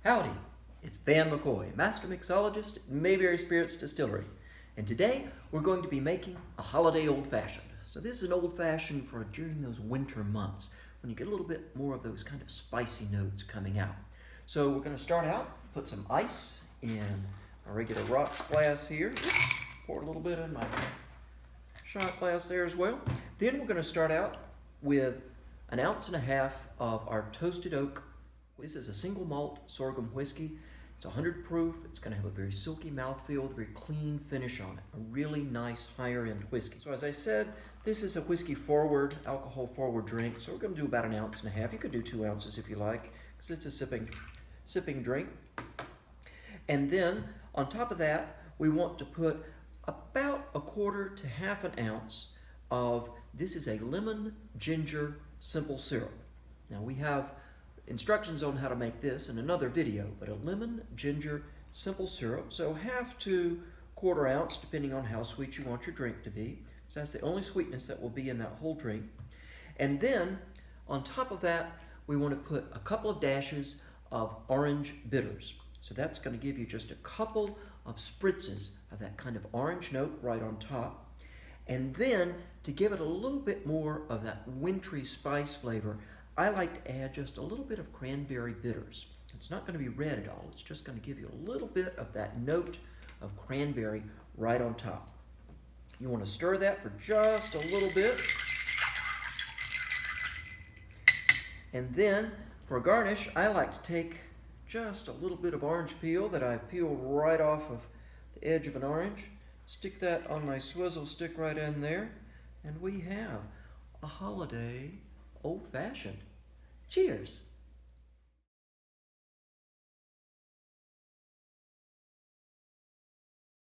Howdy, it's Van McCoy, Master Mixologist at Mayberry Spirits Distillery. And today we're going to be making a holiday old-fashioned. So this is an old-fashioned for during those winter months when you get a little bit more of those kind of spicy notes coming out. So we're going to start out, put some ice in a regular rocks glass here. Pour a little bit in my shot glass there as well. Then we're going to start out with 1.5 ounces of our toasted oak. This is a single malt sorghum whiskey. It's 100 proof. It's going to have a very silky mouthfeel, a very clean finish on it. A really nice higher end whiskey. So as I said, this is a whiskey forward, alcohol forward drink. So we're going to do about 1.5 ounces. You could do 2 ounces if you like, because it's a sipping drink. And then on top of that, we want to put about 1/4 to 1/2 ounce of, this is a lemon ginger simple syrup. Now we have instructions on how to make this in another video, but a lemon ginger simple syrup, so 1/2 to 1/4 ounce depending on how sweet you want your drink to be. So that's the only sweetness that will be in that whole drink. And then on top of that, we want to put a couple of dashes of orange bitters. So that's going to give you just a couple of spritzes of that kind of orange note right on top. And then to give it a little bit more of that wintry spice flavor, I like to add just a little bit of cranberry bitters. It's not going to be red at all. It's just going to give you a little bit of that note of cranberry right on top. You want to stir that for just a little bit. And then for garnish, I like to take just a little bit of orange peel that I've peeled right off of the edge of an orange. Stick that on my swizzle stick right in there. And we have a holiday old-fashioned. Cheers!